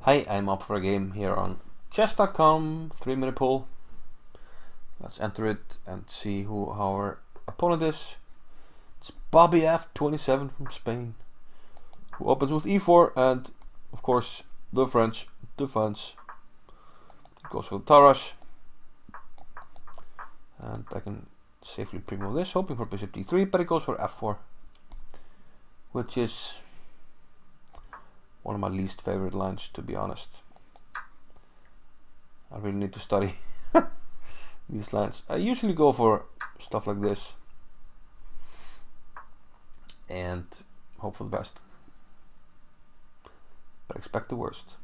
Hi, I'm up for a game here on chess.com, 3-minute pool. Let's enter it and see who our opponent is. It's Bobby F27 from Spain, who opens with e4 and, of course, the French defense. Goes for the Tarrasch. And I can safely pre-move this, hoping for bishop d3, but it goes for f4, which is one of my least favorite lines, to be honest. I really need to study these lines. I usually go for stuff like this and hope for the best, but expect the worst.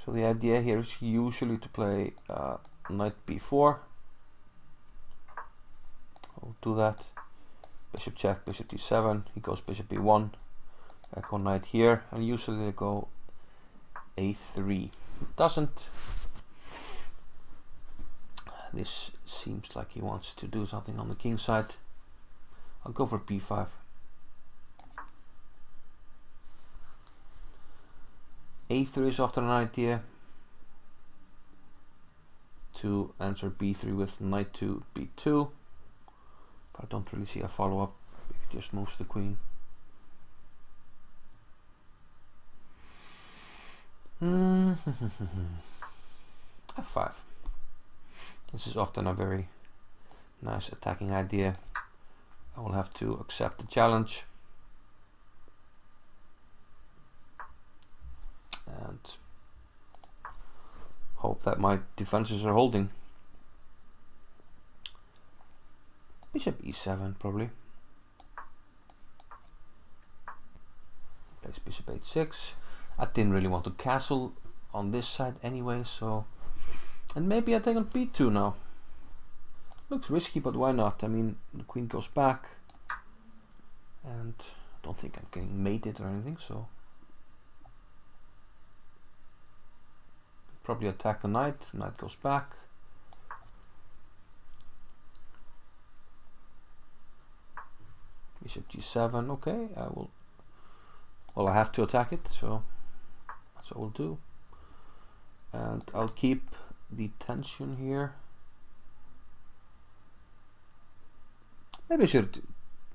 So the idea here is usually to play knight b4. I'll do that. Bishop check, bishop d7. He goes bishop b1. I go knight here, and usually they go a3. It doesn't. This seems like he wants to do something on the king side. I'll go for b5. a3 is often an idea to answer b3 with knight to b2, but I don't really see a follow-up if it just moves the queen. f5. This is often a very nice attacking idea. I will have to accept the challenge and hope that my defenses are holding. Bishop e7 probably. Plays bishop h6. I didn't really want to castle on this side anyway, so, and maybe I take on b2 now. Looks risky, but why not? I mean, the queen goes back, and I don't think I'm getting mated or anything, so probably attack the knight. Knight goes back. Bishop g7. Okay, I will. Well, I have to attack it, so that's what we'll do. And I'll keep the tension here. Maybe I should.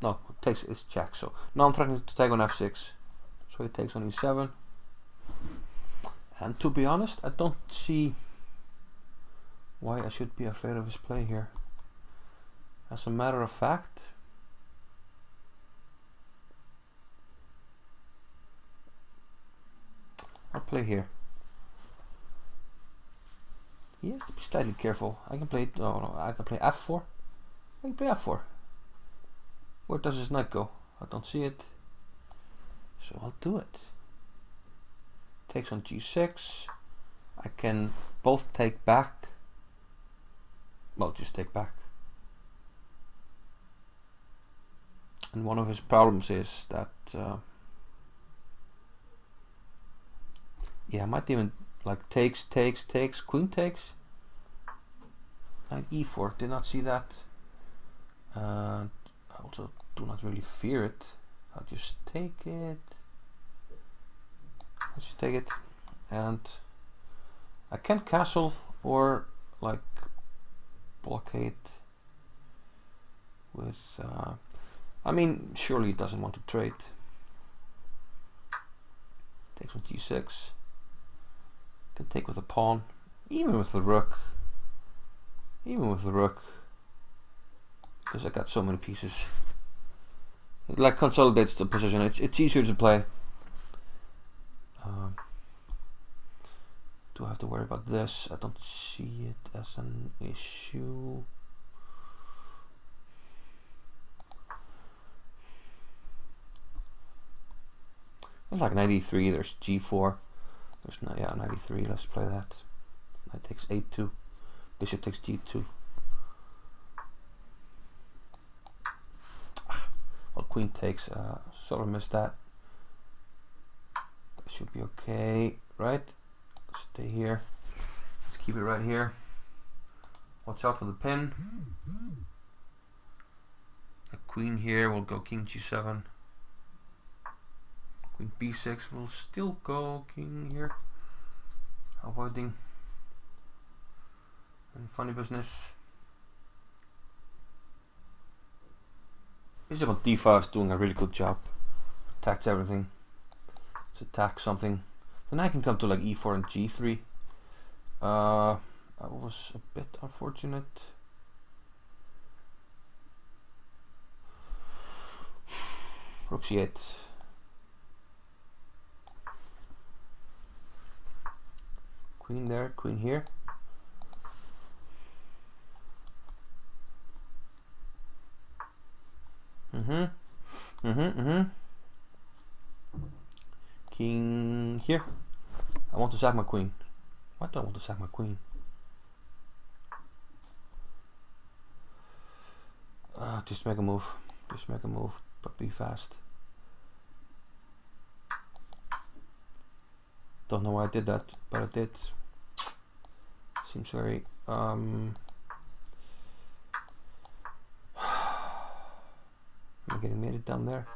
No, it takes its check. So now I'm threatening to take on f6. So he takes on e7. And to be honest, I don't see why I should be afraid of his play here. As a matter of fact, I'll play here. He has to be slightly careful. I can play. No, I can play f4. I can play f4. Where does his knight go? I don't see it. So I'll do it. Takes on g6. I can both take back. Well, just take back. And one of his problems is that yeah, I might even like takes, queen takes. Knight e4. Did not see that. And I also do not really fear it. I'll just take it. Let's just take it, and I can castle or like blockade with. I mean, surely he doesn't want to trade. Takes on g6. Can take with a pawn, even with the rook. Even with the rook, because I got so many pieces. It like consolidates the position. It's easier to play. Do I have to worry about this? I don't see it as an issue. There's like 93, there's g4. There's no, yeah, 93, let's play that. Knight takes a2. Bishop takes g2. Well, queen takes, sort of missed that. It should be okay, right? Stay here. Let's keep it right here. Watch out for the pin. A queen here will go king g7. Queen b6 will still go. King here, avoiding any funny business. Bishop on d5 is doing a really good job. Attacks everything. Let's attack something. Then I can come to like e4 and g3. That was a bit unfortunate. Rook c8. Queen there, queen here. King here. I want to sack my queen. Why do I want to sack my queen? Just make a move. Just make a move, but be fast. Don't know why I did that, but I did. Seems very I'm getting made it down there.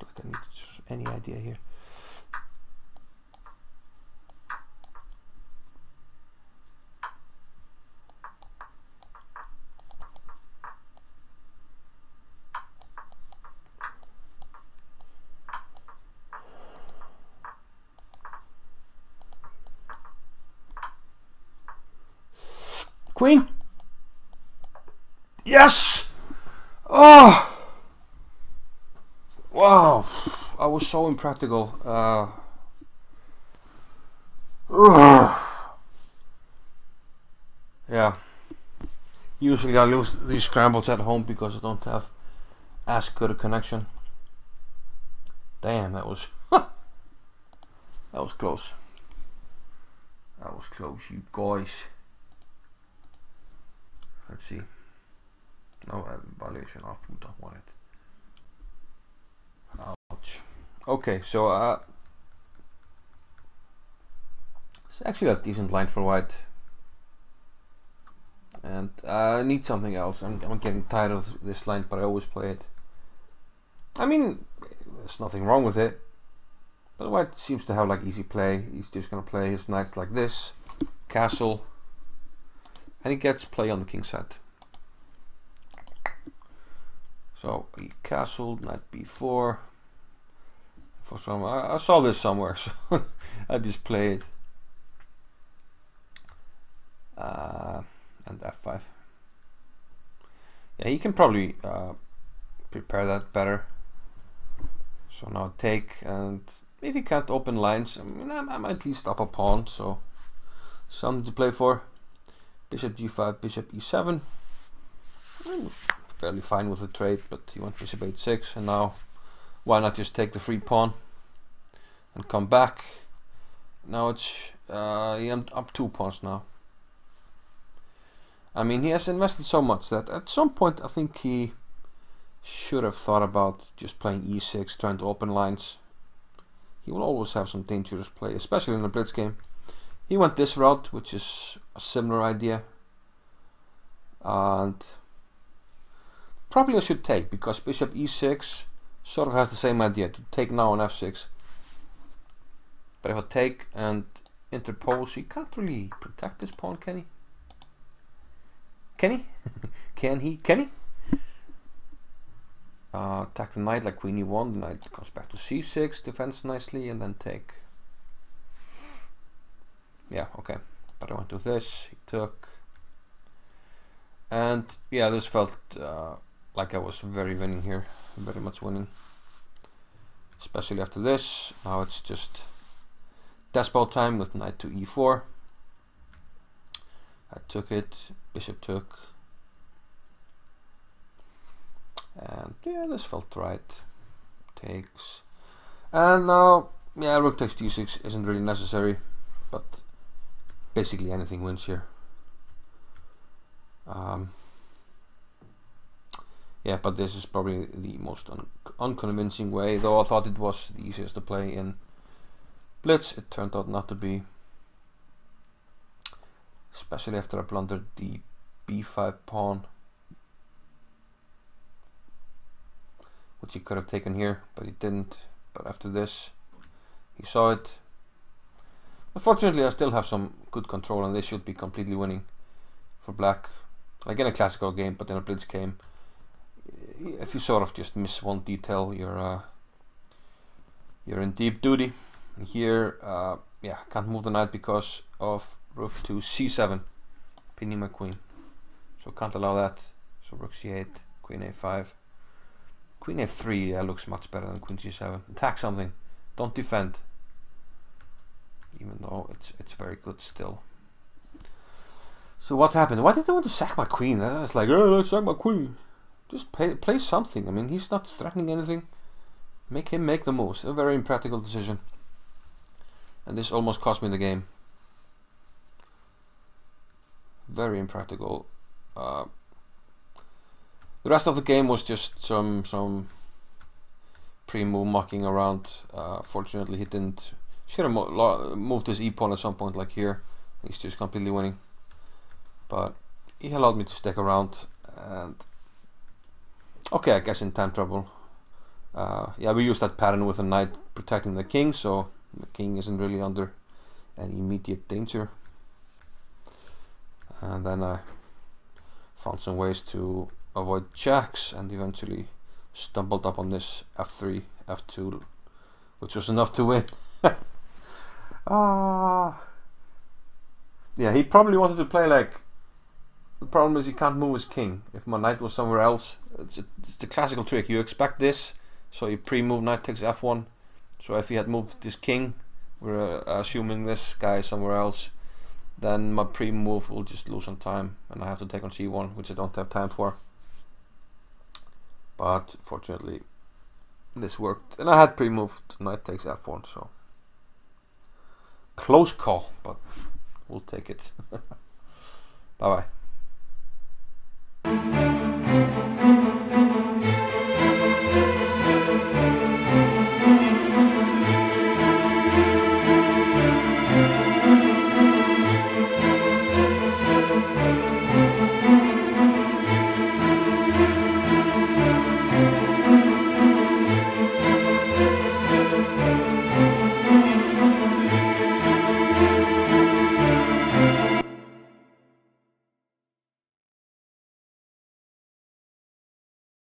Like I need any idea here. Queen. Yes. Oh. Wow. I was so impractical. Yeah. Usually I lose these scrambles at home because I don't have as good a connection. Damn, that was that was close. That was close, you guys. Let's see. No violation of don't want it. Ouch. Okay, so it's actually a decent line for white, and I need something else. I'm getting tired of this line, but I always play it. I mean, there's nothing wrong with it, but white seems to have like easy play. He's just gonna play his knights like this, castle. And he gets play on the king side. So he castled, knight b4. For some, I saw this somewhere, so I just played. And f5. Yeah, he can probably prepare that better. So now take, and if he can't open lines, I mean, I might at least up a pawn. So something to play for. Bishop g5, bishop e7. Fairly fine with the trade, but he went bishop h6, and now why not just take the free pawn and come back? Now it's I'm up 2 pawns now. I mean, he has invested so much that at some point I think he should have thought about just playing e6, trying to open lines. He will always have some dangerous play, especially in a blitz game. He went this route, which is a similar idea, and probably I should take, because bishop e6 sort of has the same idea, to take now on f6. But if I take and interpose, he can't really protect this pawn, can he? Can he? Can he? Can he? Attack the knight like queen e1, the knight comes back to c6, defends nicely, and then take. Yeah, okay, but I went to this, he took, and yeah, this felt like I was very winning here, very much winning, especially after this. Now it's just despot time with knight to e4. I took it, bishop took, and yeah, this felt right. Takes, and now yeah, rook takes d6 isn't really necessary, but basically anything wins here. Yeah, but this is probably the most unconvincing way, though I thought it was the easiest to play in Blitz, it turned out not to be. Especially after I blundered the b5 pawn, which he could have taken here, but he didn't. But after this, he saw it. Unfortunately, I still have some good control, and this should be completely winning for black. Like in a classical game, but in a blitz game, if you sort of just miss one detail, you're in deep duty. And here, yeah, can't move the knight because of rook to c7, pinning my queen. So can't allow that. So rook c8, queen a5, queen a3. Yeah, looks much better than queen c7. Attack something, don't defend. Even though it's very good still. So what happened? Why did they want to sack my queen? It's like, oh, let's sack my queen. Just play something. I mean, he's not threatening anything. Make him make the moves. A very impractical decision. And this almost cost me the game. Very impractical. The rest of the game was just some pre-move mucking around. Fortunately, he didn't. Should have moved his e-pawn at some point, like here. He's just completely winning. But he allowed me to stick around, and okay, I guess in time trouble. Yeah, we used that pattern with a knight protecting the king, so the king isn't really under any immediate danger. And then I found some ways to avoid checks, and eventually stumbled up on this f3, f2, which was enough to win. Yeah, he probably wanted to play like. The problem is he can't move his king. If my knight was somewhere else, it's the classical trick. You expect this, so you pre-move knight takes f1. So if he had moved this king, we're assuming this guy is somewhere else, then my pre-move will just lose some time, and I have to take on c1, which I don't have time for. But fortunately, this worked, and I had pre-moved knight takes f1. So close call, but we'll take it. Bye bye.